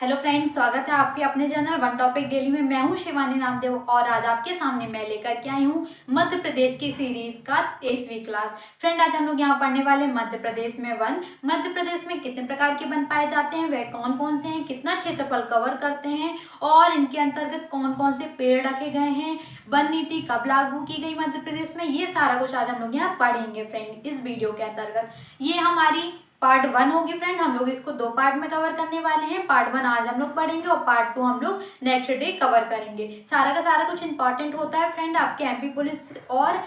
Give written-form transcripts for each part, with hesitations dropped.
Hello friend, स्वागत है आपके अपने चैनल वन टॉपिक डेली में। मैं हूं शिवानी नामदेव और आज आपके सामने मैं लेकर के आई हूं मध्य प्रदेश की सीरीज का 8वीं क्लास। फ्रेंड, आज हम लोग यहां पढ़ने वाले मध्य प्रदेश में वन। मध्य प्रदेश में कितने प्रकार के वन पाए जाते हैं, वह कौन कौन से हैं, कितना क्षेत्रफल कवर करते हैं और इनके अंतर्गत कौन कौन से पेड़ रखे गए हैं, वन नीति कब लागू की गई मध्य प्रदेश में, ये सारा कुछ आज हम लोग यहाँ पढ़ेंगे फ्रेंड इस वीडियो के अंतर्गत। ये हमारी पार्ट 1 होगी फ्रेंड। हम लोग इसको 2 पार्ट में कवर करने वाले हैं। पार्ट 1 आज हम लोग पढ़ेंगे और पार्ट 2 हम लोग नेक्स्ट डे कवर करेंगे। सारा का सारा कुछ इंपॉर्टेंट होता है फ्रेंड। आपके एमपी पुलिस और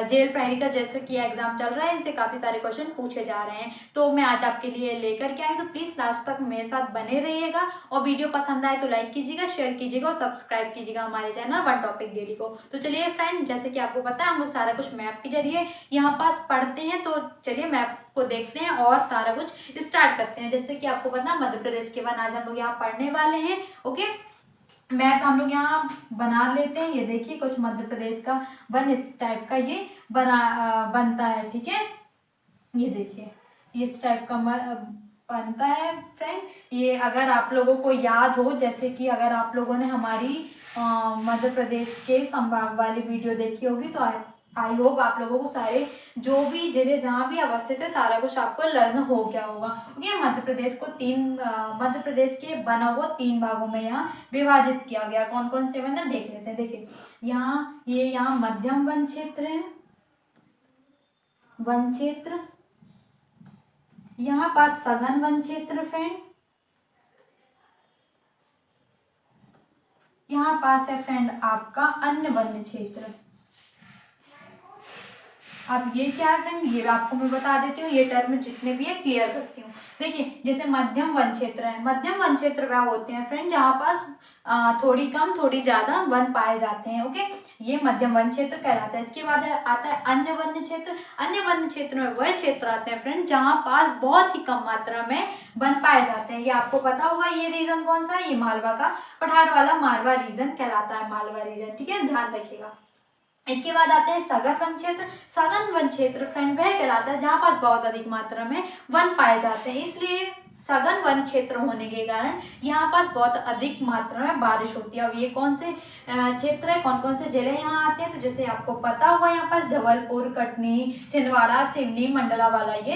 जेल प्रहरी का जैसे कि एग्जाम चल रहा है, इनसे काफी सारे क्वेश्चन पूछे जा रहे हैं, तो मैं आज आपके लिए लेकर के आई। तो प्लीज लास्ट तक मेरे साथ बने रहिएगा और वीडियो पसंद आए तो लाइक कीजिएगा, शेयर कीजिएगा और सब्सक्राइब कीजिएगा हमारे चैनल वन टॉपिक डेली को। तो चलिए फ्रेंड, जैसे कि आपको पता है हम लोग सारा कुछ मैप के जरिए यहाँ पास पढ़ते हैं, तो चलिए मैप को देखते हैं और सारा कुछ स्टार्ट करते हैं। जैसे कि आपको पता है मध्य प्रदेश के वन आज हम लोग यहाँ पढ़ने वाले हैं। ओके, मैप हम लोग यहाँ बना लेते हैं। ये देखिए कुछ मध्य प्रदेश का वन इस टाइप का ये बनता है, ठीक है। ये देखिए ये इस टाइप का बनता है फ्रेंड। ये अगर आप लोगों को याद हो, जैसे कि अगर आप लोगों ने हमारी मध्य प्रदेश के संभाग वाली वीडियो देखी होगी, तो आई होप आप लोगों को सारे जो भी जिले जहाँ भी अवस्थित है सारा कुछ आपको लर्न हो गया होगा। ओके, मध्य प्रदेश को मध्य प्रदेश के वनों को 3 भागों में यहाँ विभाजित किया गया। कौन कौन से वन है देख लेते हैं। देखिए यहाँ मध्यम वन क्षेत्र है, वन क्षेत्र। यहाँ पास सघन वन क्षेत्र फ्रेंड। यहाँ पास है फ्रेंड आपका अन्य वन क्षेत्र। अब ये क्या है फ्रेंड, ये आपको मैं बता देती हूँ। ये टर्म जितने भी है क्लियर करती हूँ। देखिए जैसे मध्यम वन क्षेत्र है, मध्यम वन क्षेत्र वह होते हैं फ्रेंड जहाँ पास थोड़ी कम थोड़ी ज्यादा वन पाए जाते हैं। ओके, ये मध्यम वन क्षेत्र कहलाता है। इसके बाद आता है अन्य वन क्षेत्र। अन्य वन क्षेत्र में वह क्षेत्र आते हैं फ्रेंड जहाँ पास बहुत ही कम मात्रा में वन पाए जाते हैं। ये आपको पता होगा। ये रीजन कौन सा है, ये मालवा का पठार वाला मालवा रीजन कहलाता है, मालवा रीजन, ठीक है, ध्यान रखिएगा। इसके बाद आते हैं सघन वन क्षेत्र। सघन वन क्षेत्र फ्रेंड वह कहलाता है जहाँ पास बहुत अधिक मात्रा में वन पाए जाते हैं, इसलिए सघन वन क्षेत्र होने के कारण यहाँ पास बहुत अधिक मात्रा में बारिश होती है। अब ये कौन से क्षेत्र है, कौन कौन से जिले यहाँ आते हैं, तो जैसे आपको पता होगा यहाँ पास जबलपुर, कटनी, छिंदवाड़ा, सिवनी, मंडला वाला ये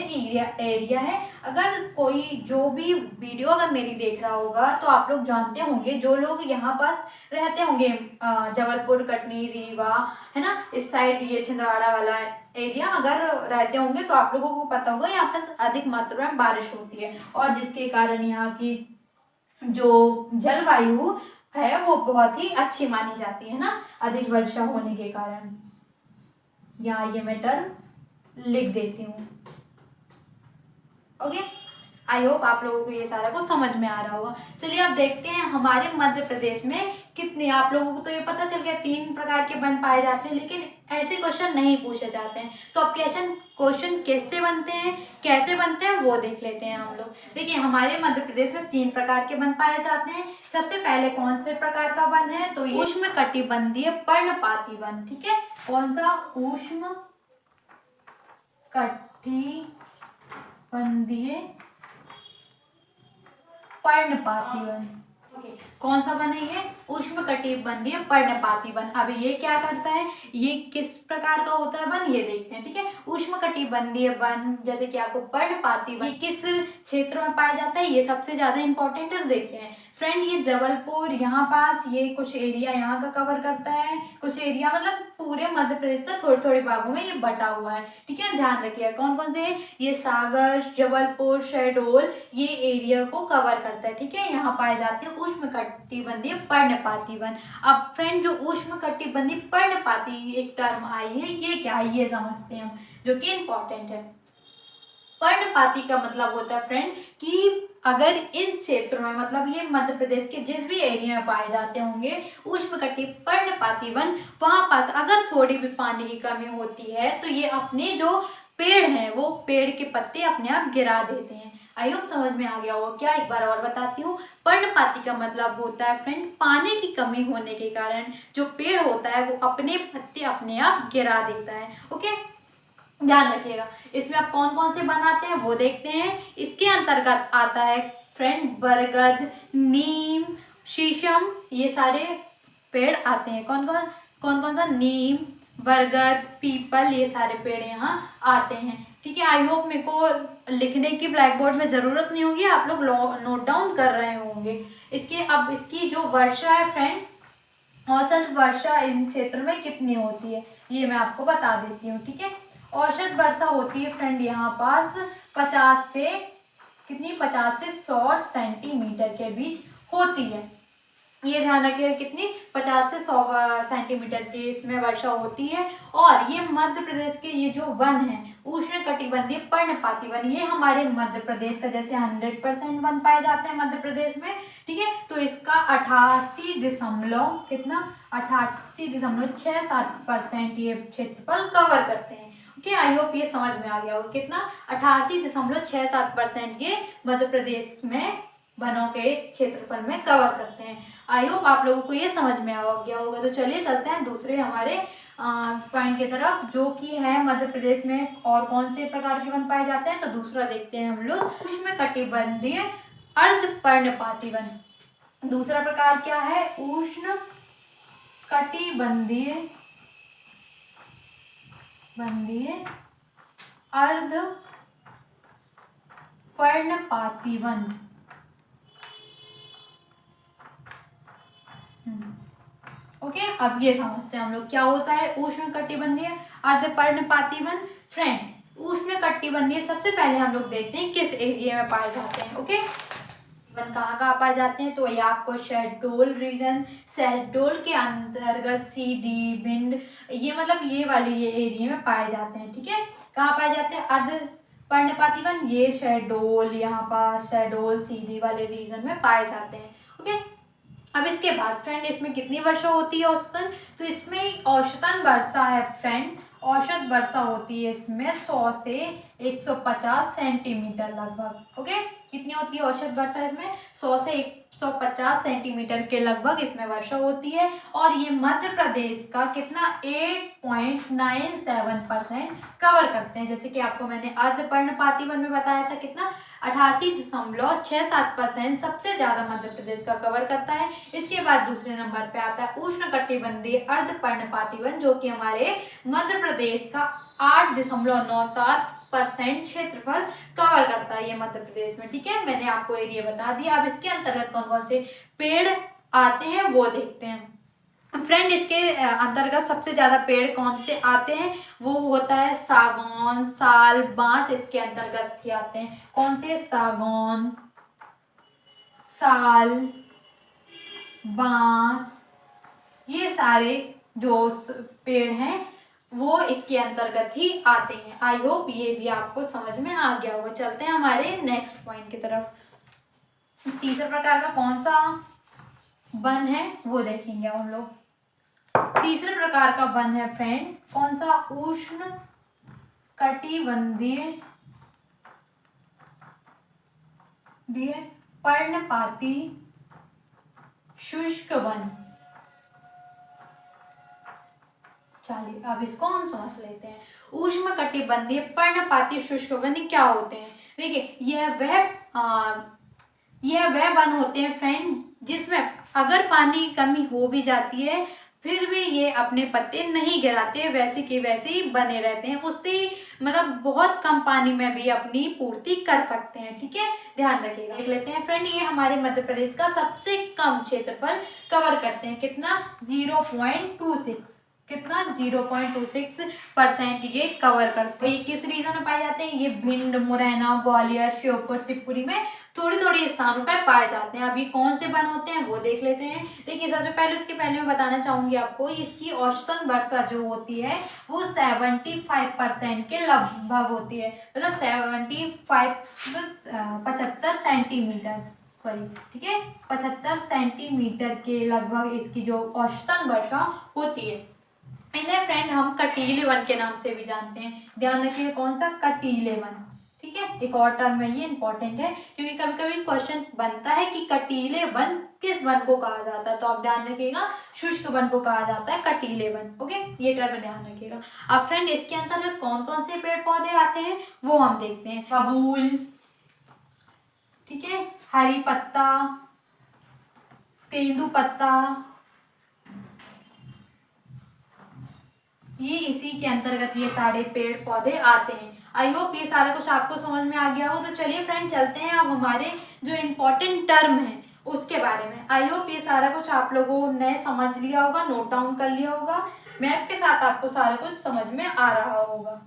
एरिया है। अगर कोई जो भी वीडियो अगर मेरी देख रहा होगा तो आप लोग जानते होंगे, जो लोग यहाँ पास रहते होंगे जबलपुर, कटनी, रीवा, है ना, इस साइड ये छिंदवाड़ा वाला एरिया अगर रहते होंगे तो आप लोगों को पता होगा यहाँ पर अधिक मात्रा में बारिश होती है और जिसके कारण यहाँ की जो जलवायु है वो बहुत ही अच्छी मानी जाती है ना, अधिक वर्षा होने के कारण। यहाँ ये मैं टर्म लिख देती हूँ। ओके, आई होप आप लोगों को ये सारा कुछ समझ में आ रहा होगा। चलिए अब देखते हैं हमारे मध्य प्रदेश में कितने। आप लोगों को तो ये पता चल गया 3 प्रकार के वन पाए जाते हैं, लेकिन ऐसे क्वेश्चन नहीं पूछे जाते हैं। तो अब क्वेश्चन कैसे बनते हैं वो देख लेते हैं हम लोग। देखिए हमारे मध्य प्रदेश में 3 प्रकार के वन पाए जाते हैं। सबसे पहले कौन से प्रकार का वन है, तो ये उष्ण कटिबंधीय पर्णपाती वन, ठीक है। कौन सा, उष्ण कटिबंधीय पर्णपाती वन। ओके, कौन सा वन है ये, उष्ण कटिबंधीय पर्णपाती वन। अब ये क्या करता है, ये किस प्रकार का होता है वन, ये देखते हैं, ठीक है। उष्ण कटिबंधीय वन जैसे कि आपको पर्णपाती वन, ये किस क्षेत्र में पाया जाता है, ये सबसे ज्यादा इंपॉर्टेंट है। देखते हैं फ्रेंड, ये जबलपुर यहाँ पास ये कुछ एरिया यहाँ का कवर करता है, कुछ एरिया मतलब पूरे मध्य प्रदेश का थोड़े थोड़े भागों में ये बटा हुआ है, ठीक है, ध्यान रखिए। कौन कौन से, ये सागर, जबलपुर, शहडोल, ये एरिया को कवर करता है, ठीक है। यहाँ पाए जाते हैं उष्ण कटिबंधीय पर्णपाती वन। अब फ्रेंड जो उष्ण कटिबंधीय पर्णपाती एक टर्म आई है, ये क्या है ये समझते हैं हम, जो कि इम्पोर्टेंट है। पर्णपाती का मतलब होता है फ्रेंड कि अगर इन क्षेत्रों में, मतलब ये मध्य प्रदेश के जिस भी एरिया में पाए जाते होंगे उष्ण कटिबंधीय पर्णपाती वन, वहां पास अगर थोड़ी भी पानी की कमी होती है तो ये अपने जो पेड़ हैं वो पेड़ के पत्ते अपने आप गिरा देते हैं। आई होप समझ में आ गया होगा। क्या, एक बार और बताती हूँ। पर्णपाती का मतलब होता है फ्रेंड पानी की कमी होने के कारण जो पेड़ होता है वो अपने पत्ते अपने आप गिरा देता है। ओके, ध्यान रखिएगा। इसमें आप कौन कौन से बनाते हैं वो देखते हैं। इसके अंतर्गत आता है फ्रेंड बरगद, नीम, शीशम, ये सारे पेड़ आते हैं। कौन कौन सा? नीम, बरगद, पीपल, ये सारे पेड़ यहाँ आते हैं। ठीक है, आई होप मेरे को लिखने की ब्लैक बोर्ड में ज़रूरत नहीं होगी, आप लोग नोट डाउन कर रहे होंगे। अब इसकी जो वर्षा है फ्रेंड, औसत वर्षा इन क्षेत्र में कितनी होती है ये मैं आपको बता देती हूँ। ठीक है, औसत वर्षा होती है फ्रेंड यहाँ पास 50 से 100 सेंटीमीटर के बीच होती है। ये ध्यान रखिएगा, कितनी? 50 से 100 सेंटीमीटर की इसमें वर्षा होती है। और ये मध्य प्रदेश के ये जो वन है उष्णकटिबंधीय पर्णपाती वन, ये हमारे मध्य प्रदेश का जैसे 100% वन पाए जाते हैं मध्य प्रदेश में। ठीक है, तो इसका 88.67% ये क्षेत्रफल कवर करते हैं। ओके, आई होप ये समझ में आ गया होगा। कितना? 88.67% ये मध्य प्रदेश में वनों के क्षेत्रफल में कवर करते हैं। आई होप आप लोगों को ये समझ में आ गया होगा। तो चलिए चलते हैं दूसरे हमारे पॉइंट की तरफ, जो कि है मध्य प्रदेश में और कौन से प्रकार के वन पाए जाते हैं। तो दूसरा देखते हैं हम लोग, उष्णकटिबंधीय अर्धपर्णपाती वन। दूसरा प्रकार क्या है? उष्णकटिबंधीय अर्धपर्णपाती वन। ओके, अब ये समझते हैं हम लोग क्या होता है उष्णकटिबंधीय अर्धपर्णपाती वन। फ्रेंड, उष्णकटिबंधीय सबसे पहले हम लोग देखते हैं किस एरिया में पाए जाते हैं। ओके, वन कहाँ पाए जाते हैं? तो ये आपको शहडोल रीजन, शहडोल के अंतर्गत सीधी, भिंड, ये मतलब ये वाले ये एरिया में पाए जाते हैं। ठीक है, कहाँ पाए जाते हैं अर्धपर्णपाती वन? ये शहडोल, यहाँ पास शहडोल सीधी वाले रीजन में पाए जाते हैं। ओके, अब इसके बाद फ्रेंड इसमें कितनी वर्षा होती है औसतन? तो इसमें औसतन वर्षा है फ्रेंड, औसत वर्षा होती है इसमें 100 से 150 सेंटीमीटर लगभग। ओके, कितनी होती है औसत वर्षा इसमें? 100 से 150 सेंटीमीटर के लगभग इसमें वर्षा होती है। और ये मध्य प्रदेश का कितना? 8.97% कवर करते हैं। जैसे कि आपको मैंने अर्धपर्णपाती वन में बताया था कितना? 88.67% सबसे ज्यादा मध्य प्रदेश का कवर करता है। इसके बाद दूसरे नंबर पे आता है उष्णकटिबंधीय अर्धपर्णपाती वन, जो कि हमारे मध्य प्रदेश का 8.97% क्षेत्रफल कवर करता है ये मध्य प्रदेश में। ठीक है, मैंने आपको एरिया बता दिया। अब इसके अंतर्गत कौन कौन से पेड़ आते हैं वो देखते हैं। फ्रेंड, इसके अंतर्गत सबसे ज्यादा पेड़ कौन से आते हैं? वो होता है सागौन, साल, बांस, इसके अंतर्गत ही आते हैं। कौन से? सागौन, साल, बांस, ये सारे जो पेड़ हैं वो इसके अंतर्गत ही आते हैं। आई होप ये भी आपको समझ में आ गया होगा। चलते हैं हमारे नेक्स्ट पॉइंट की तरफ। तीसरे प्रकार का कौन सा वन है वो देखेंगे हम लोग। तीसरे प्रकार का वन है फ्रेंड कौन सा? उष्णकटिबंधीय पर्णपाती शुष्क वन। चलिए अब इसको हम समझ लेते हैं। उष्णकटिबंधीय पर्णपाती शुष्क वन क्या होते हैं? देखिए, यह वह वन होते हैं फ्रेंड जिसमें अगर पानी की कमी हो भी जाती है फिर भी ये अपने पत्ते नहीं गिराते, वैसे के वैसे ही बने रहते हैं। उससे मतलब बहुत कम पानी में भी अपनी पूर्ति कर सकते हैं। ठीक है, ध्यान रखिएगा। देख लेते हैं फ्रेंड, ये हमारे मध्य प्रदेश का सबसे कम क्षेत्रफल कवर करते हैं। कितना? 0.26। कितना? 0.26% ये कवर करते हैं। ये किस रीजन में पाए जाते हैं? ये भिंड, मुरैना, ग्वालियर, श्योपुर, शिवपुरी में थोड़ी थोड़ी स्थानों पर पाए जाते हैं। अब ये कौन से वन होते हैं वो देख लेते हैं। देखिए, सबसे पहले उसके पहले मैं बताना चाहूंगी आपको, इसकी औसतन वर्षा जो होती है वो 75% के लगभग होती है। मतलब 75 सेंटीमीटर, सॉरी, ठीक है, 75 सेंटीमीटर के लगभग इसकी जो औसतन वर्षा होती है। इन्हें फ्रेंड हम कटीले वन के नाम से भी जानते हैं। ध्यान रखिए, कौन सा? कटीले वन। ठीक है, एक और टर्म है, ये इंपॉर्टेंट है क्योंकि कभी कभी क्वेश्चन बनता है कि कटीले वन किस वन को कहा जाता है। तो आप ध्यान रखिएगा, शुष्क वन को कहा जाता है कटीले वन। ओके, ये टर्म ध्यान रखिएगा। अब फ्रेंड, इसके अंतर्गत कौन कौन से पेड़ पौधे आते हैं वो हम देखते हैं। बबूल, ठीक है, हरी पत्ता, तेंदुपत्ता, ये इसी के अंतर्गत ये सारे पेड़ पौधे आते हैं। आई होप ये सारा कुछ आपको समझ में आ गया हो। तो चलिए फ्रेंड चलते हैं अब हमारे जो इम्पोर्टेंट टर्म है उसके बारे में। आई होप ये सारा कुछ आप लोगों ने समझ लिया होगा, नोट डाउन कर लिया होगा, मैप के साथ आपको सारा कुछ समझ में आ रहा होगा।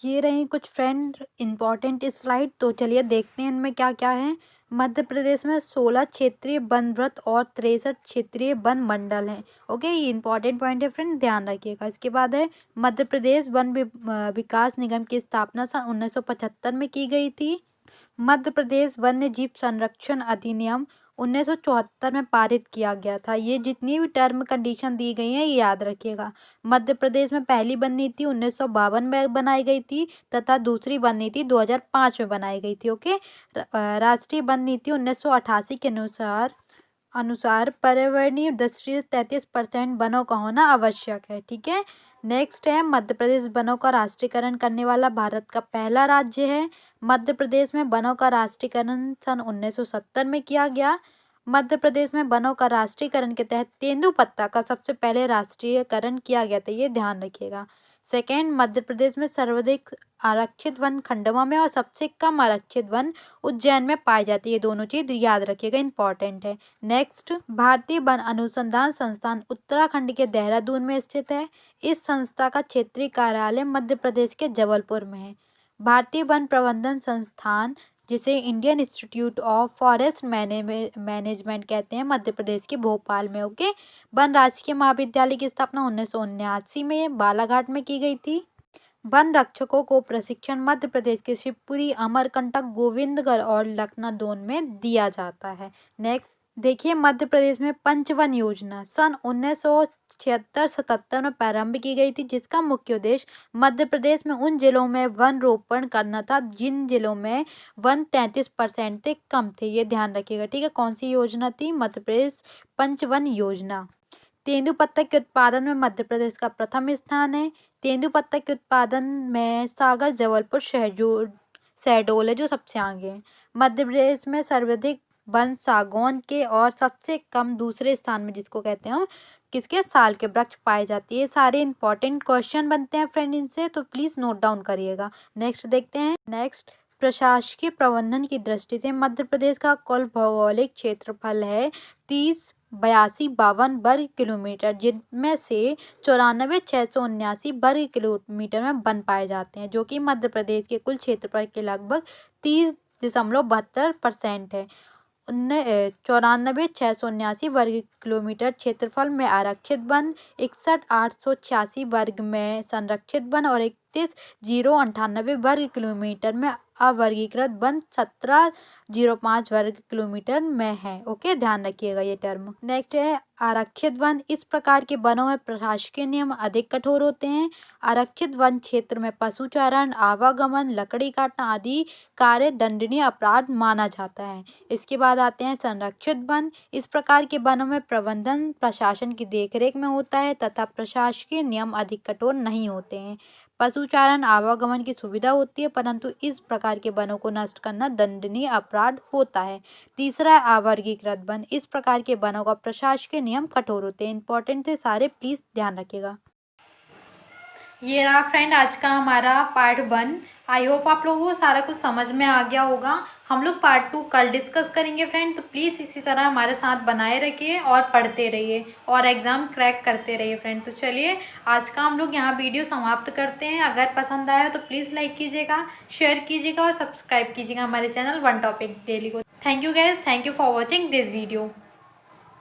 ये रही कुछ फ्रेंड इम्पोर्टेंट स्लाइड। तो चलिए देखते हैं इनमें क्या क्या है। मध्य प्रदेश में 16 क्षेत्रीय वन वृत्त और 63 क्षेत्रीय वन मंडल हैं। ओके, ये इंपॉर्टेंट पॉइंट है फ्रेंड, ध्यान रखिएगा। इसके बाद है मध्य प्रदेश वन विकास निगम की स्थापना सन 1975 में की गई थी। मध्य प्रदेश वन्य जीव संरक्षण अधिनियम 1974 में पारित किया गया था। ये जितनी भी टर्म कंडीशन दी गई हैं ये याद रखिएगा। मध्य प्रदेश में पहली वन नीति 1952 में बनाई गई थी तथा दूसरी वन नीति 2005 में बनाई गई थी। ओके, राष्ट्रीय वन नीति 1988 के अनुसार पर्यावरणीय दृष्टि से 33% वनों का होना आवश्यक है। ठीक है, नेक्स्ट है मध्य प्रदेश वनों का राष्ट्रीयकरण करने वाला भारत का पहला राज्य है। मध्य प्रदेश में वनों का राष्ट्रीयकरण सन 1970 में किया गया। मध्य प्रदेश में वनों का राष्ट्रीयकरण के तहत तेंदुपत्ता का सबसे पहले राष्ट्रीयकरण किया गया था, ये ध्यान रखिएगा। सेकेंड, मध्य प्रदेश में सर्वाधिक आरक्षित वन खंडवा में और सबसे कम आरक्षित वन उज्जैन में पाई जाती है। ये दोनों चीज याद रखिएगा, इंपॉर्टेंट है। नेक्स्ट, भारतीय वन अनुसंधान संस्थान उत्तराखंड के देहरादून में स्थित है। इस संस्था का क्षेत्रीय कार्यालय मध्य प्रदेश के जबलपुर में है। भारतीय वन प्रबंधन संस्थान, जिसे Indian institute of forest management कहते हैं, मध्य प्रदेश के भोपाल में। ओके, वन राजकीय महाविद्यालय की स्थापना 1979 में बालाघाट में की गई थी। वन रक्षकों को प्रशिक्षण मध्य प्रदेश के शिवपुरी, अमरकंटक, गोविंदगढ़ और लखनादौन में दिया जाता है। नेक्स्ट देखिए, मध्य प्रदेश में पंचवन योजना सन 1976-77 में प्रारंभ की गई थी, जिसका मुख्य उद्देश्य मध्य प्रदेश में उन जिलों में वन रोपण करना था जिन जिलों में वन 33% से कम थे। ये ध्यान रखिएगा। ठीक है, कौन सी योजना थी? मध्य प्रदेश पंचवन योजना। तेंदुपत्ता के उत्पादन में मध्य प्रदेश का प्रथम स्थान है। तेंदुपत्ता के उत्पादन में सागर, जबलपुर, शहडोल है जो सबसे आगे है। मध्य प्रदेश में सर्वाधिक वन सागौन के और सबसे कम दूसरे स्थान में, जिसको कहते हैं किसके, साल के वृक्ष पाए जाती है। सारे इंपॉर्टेंट क्वेश्चन बनते हैं फ्रेंड इनसे, तो प्लीज नोट डाउन करिएगा। नेक्स्ट देखते हैं। नेक्स्ट, प्रशासकीय प्रबंधन की दृष्टि से मध्य प्रदेश का कुल भौगोलिक क्षेत्रफल है 30,82,52 वर्ग किलोमीटर, जिनमें से 94,679 वर्ग किलोमीटर में वन पाए जाते हैं, जो कि मध्य प्रदेश के कुल क्षेत्रफल के लगभग 30.72% है। 94,679 वर्ग किलोमीटर क्षेत्रफल में आरक्षित वन, 61,886 वर्ग में संरक्षित वन और 31,098 वर्ग किलोमीटर में अवर्गीकृत वन 17,05 वर्ग किलोमीटर में है। ओके, ध्यान रखिएगा ये टर्म। नेक्स्ट है आरक्षित वन। इस प्रकार के वनों में प्रशासकीय नियम अधिक कठोर होते हैं। आरक्षित वन क्षेत्र में पशुचारण, आवागमन, लकड़ी काटना आदि कार्य दंडनीय अपराध माना जाता है। इसके बाद आते हैं संरक्षित वन। इस प्रकार के वनों में प्रबंधन प्रशासन की देखरेख में होता है तथा प्रशासकीय नियम अधिक कठोर नहीं होते हैं। पशुचारण, आवागमन की सुविधा होती है, परंतु इस प्रकार के वनों को नष्ट करना दंडनीय अपराध होता है। तीसरा है अवर्गीकृत वन। इस प्रकार के वनों का प्रशासकीय नियम कठोर होते हैं। इंपॉर्टेंट थे सारे, प्लीज ध्यान रखिएगा। ये रहा फ्रेंड आज का हमारा पार्ट 1। आई होप आप लोगों को सारा कुछ समझ में आ गया होगा। हम लोग पार्ट 2 कल डिस्कस करेंगे फ्रेंड, तो प्लीज़ इसी तरह हमारे साथ बनाए रखिए और पढ़ते रहिए और एग्ज़ाम क्रैक करते रहिए फ्रेंड। तो चलिए आज का हम लोग यहाँ वीडियो समाप्त करते हैं। अगर पसंद आया तो प्लीज़ लाइक कीजिएगा, शेयर कीजिएगा और सब्सक्राइब कीजिएगा हमारे चैनल वन टॉपिक डेली को। Thank you guys, thank you for watching this video.